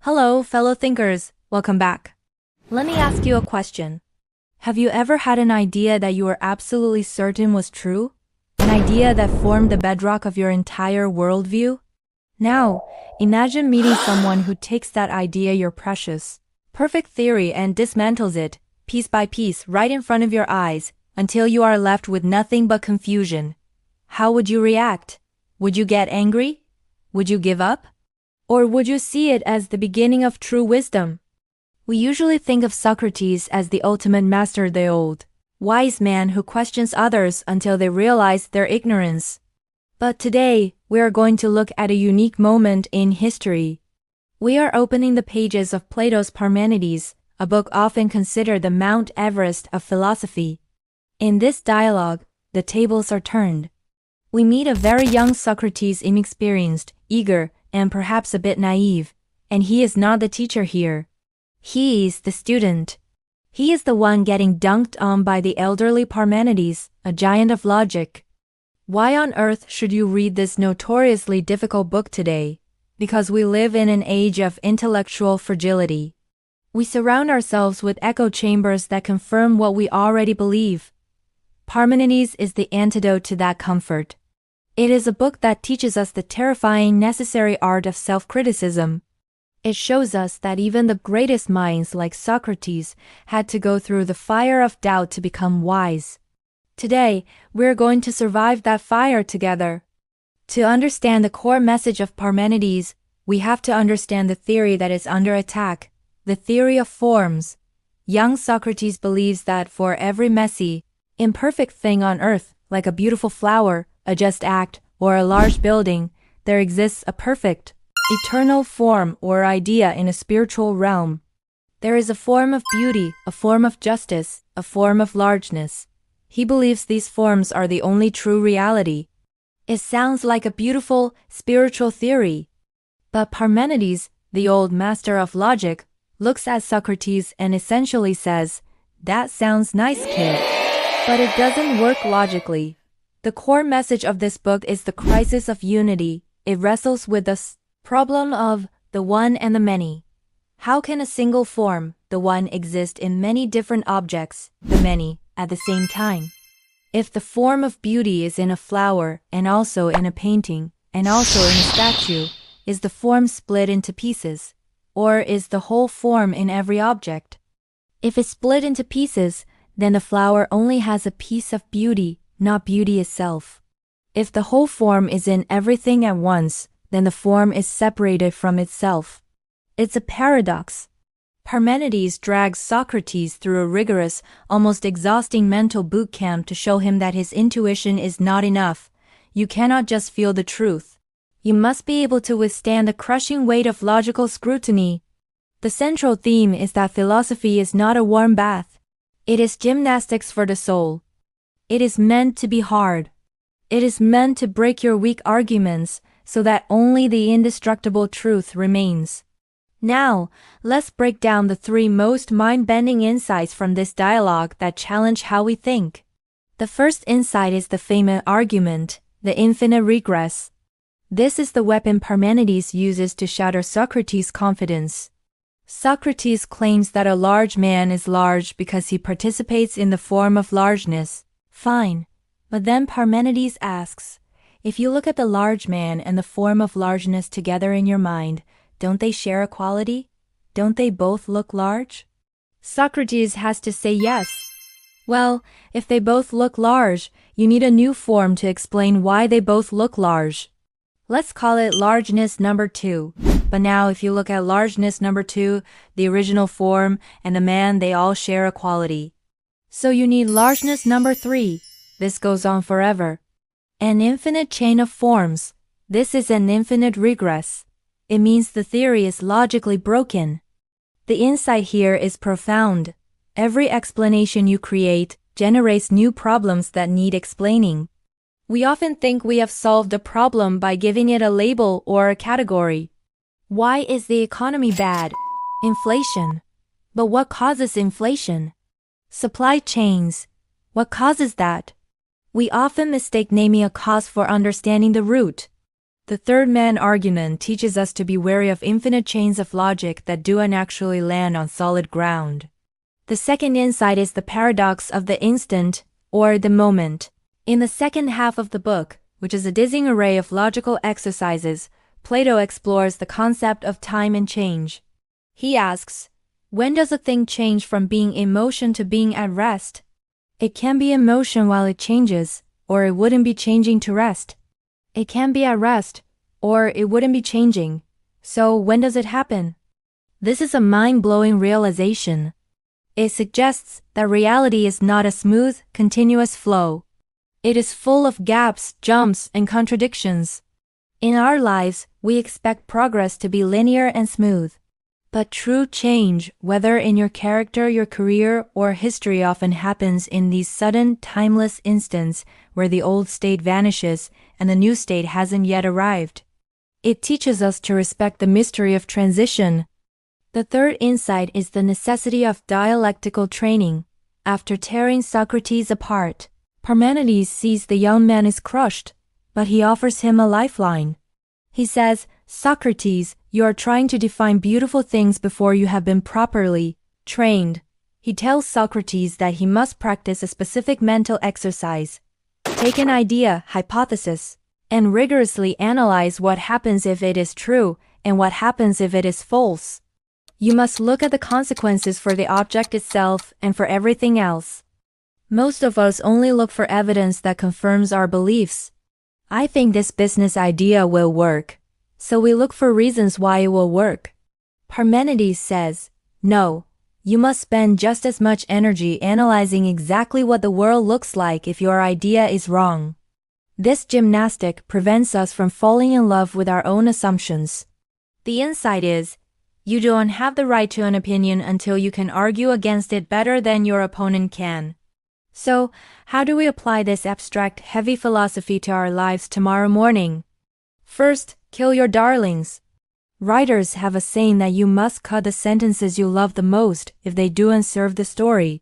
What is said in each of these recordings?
Hello, fellow thinkers. Welcome back. Let me ask you a question. Have you ever had an idea that you were absolutely certain was true? An idea that formed the bedrock of your entire worldview? Now, imagine meeting someone who takes that idea, your precious, perfect theory, and dismantles it, piece by piece, right in front of your eyes, until you are left with nothing but confusion. How would you react? Would you get angry? Would you give up? Or would you see it as the beginning of true wisdom? We usually think of Socrates as the ultimate master, the old, wise man who questions others until they realize their ignorance. But today, we are going to look at a unique moment in history. We are opening the pages of Plato's Parmenides, a book often considered the Mount Everest of philosophy. In this dialogue, the tables are turned. We meet a very young Socrates, inexperienced, eager, and perhaps a bit naive, and he is not the teacher here. He is the student. He is the one getting dunked on by the elderly Parmenides, a giant of logic. Why on earth should you read this notoriously difficult book today? Because we live in an age of intellectual fragility. We surround ourselves with echo chambers that confirm what we already believe. Parmenides is the antidote to that comfort. It is a book that teaches us the terrifying necessary art of self-criticism. It shows us that even the greatest minds like Socrates had to go through the fire of doubt to become wise. Today, we're going to survive that fire together. To understand the core message of Parmenides, we have to understand the theory that is under attack, the theory of forms. Young Socrates believes that for every messy, imperfect thing on earth, like a beautiful flower, a just act, or a large building, there exists a perfect, eternal form or idea in a spiritual realm. There is a form of beauty, a form of justice, a form of largeness. He believes these forms are the only true reality. It sounds like a beautiful, spiritual theory. But Parmenides, the old master of logic, looks at Socrates and essentially says, "That sounds nice, kid." But it doesn't work logically. The core message of this book is the crisis of unity. It wrestles with the problem of the one and the many. How can a single form, the one, exist in many different objects, the many, at the same time? If the form of beauty is in a flower, and also in a painting, and also in a statue, is the form split into pieces? Or is the whole form in every object? If it's split into pieces, then the flower only has a piece of beauty, not beauty itself. If the whole form is in everything at once, then the form is separated from itself. It's a paradox. Parmenides drags Socrates through a rigorous, almost exhausting mental boot camp to show him that his intuition is not enough. You cannot just feel the truth. You must be able to withstand the crushing weight of logical scrutiny. The central theme is that philosophy is not a warm bath. It is gymnastics for the soul. It is meant to be hard. It is meant to break your weak arguments so that only the indestructible truth remains. Now, let's break down the three most mind-bending insights from this dialogue that challenge how we think. The first insight is the famous argument, the infinite regress. This is the weapon Parmenides uses to shatter Socrates' confidence. Socrates claims that a large man is large because he participates in the form of largeness. Fine. But then Parmenides asks, if you look at the large man and the form of largeness together in your mind, don't they share a quality? Don't they both look large? Socrates has to say yes. Well, if they both look large, you need a new form to explain why they both look large. Let's call it largeness number 2. But now if you look at largeness number 2, the original form, and the man, they all share a quality. So you need largeness number 3. This goes on forever. An infinite chain of forms. This is an infinite regress. It means the theory is logically broken. The insight here is profound. Every explanation you create generates new problems that need explaining. We often think we have solved a problem by giving it a label or a category. Why is the economy bad? Inflation. But what causes inflation? Supply chains. What causes that? We often mistake naming a cause for understanding the root. The third man argument teaches us to be wary of infinite chains of logic that don't actually land on solid ground. The second insight is the paradox of the instant, or the moment. In the second half of the book, which is a dizzying array of logical exercises, Plato explores the concept of time and change. He asks, when does a thing change from being in motion to being at rest? It can be in motion while it changes, or it wouldn't be changing to rest. It can be at rest, or it wouldn't be changing. So when does it happen? This is a mind-blowing realization. It suggests that reality is not a smooth, continuous flow. It is full of gaps, jumps, and contradictions. In our lives, we expect progress to be linear and smooth. But true change, whether in your character, your career, or history, often happens in these sudden, timeless instants where the old state vanishes and the new state hasn't yet arrived. It teaches us to respect the mystery of transition. The third insight is the necessity of dialectical training. After tearing Socrates apart, Parmenides sees the young man is crushed, but he offers him a lifeline. He says, Socrates, you are trying to define beautiful things before you have been properly trained. He tells Socrates that he must practice a specific mental exercise. Take an idea, hypothesis, and rigorously analyze what happens if it is true and what happens if it is false. You must look at the consequences for the object itself and for everything else. Most of us only look for evidence that confirms our beliefs. I think this business idea will work, so we look for reasons why it will work. Parmenides says, no, you must spend just as much energy analyzing exactly what the world looks like if your idea is wrong. This gymnastic prevents us from falling in love with our own assumptions. The insight is, you don't have the right to an opinion until you can argue against it better than your opponent can. So, how do we apply this abstract, heavy philosophy to our lives tomorrow morning? First, kill your darlings. Writers have a saying that you must cut the sentences you love the most if they don't serve the story.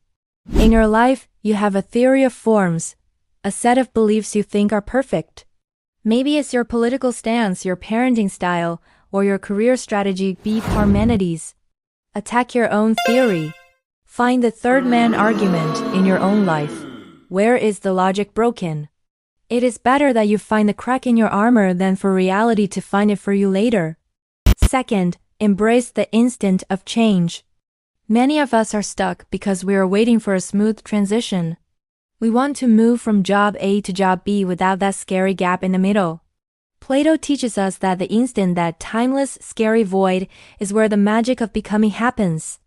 In your life, you have a theory of forms, a set of beliefs you think are perfect. Maybe it's your political stance, your parenting style, or your career strategy. Be Parmenides. Attack your own theory. Find the third man argument in your own life. Where is the logic broken? It is better that you find the crack in your armor than for reality to find it for you later. Second, embrace the instant of change. Many of us are stuck because we are waiting for a smooth transition. We want to move from job A to job B without that scary gap in the middle. Plato teaches us that the instant, that timeless, scary void, is where the magic of becoming happens.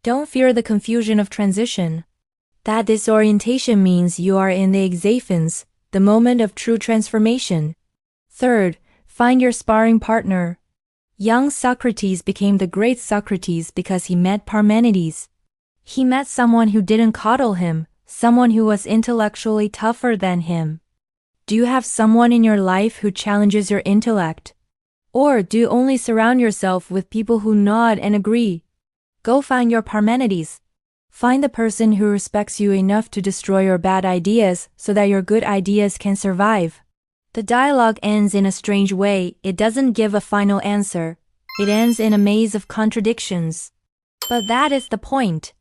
Don't fear the confusion of transition. That disorientation means you are in the exaphens, the moment of true transformation. Third, find your sparring partner. Young Socrates became the great Socrates because he met Parmenides. He met someone who didn't coddle him, someone who was intellectually tougher than him. Do you have someone in your life who challenges your intellect? Or do you only surround yourself with people who nod and agree? Go find your Parmenides. Find the person who respects you enough to destroy your bad ideas so that your good ideas can survive. The dialogue ends in a strange way. It doesn't give a final answer. It ends in a maze of contradictions. But that is the point.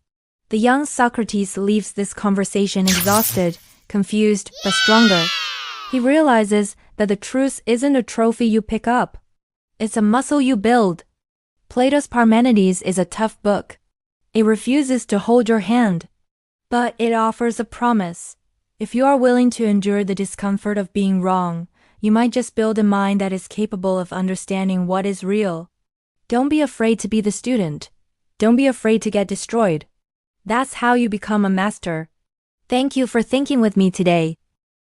The young Socrates leaves this conversation exhausted, confused, but stronger. He realizes that the truth isn't a trophy you pick up. It's a muscle you build. Plato's Parmenides is a tough book. It refuses to hold your hand. But it offers a promise. If you are willing to endure the discomfort of being wrong, you might just build a mind that is capable of understanding what is real. Don't be afraid to be the student. Don't be afraid to get destroyed. That's how you become a master. Thank you for thinking with me today.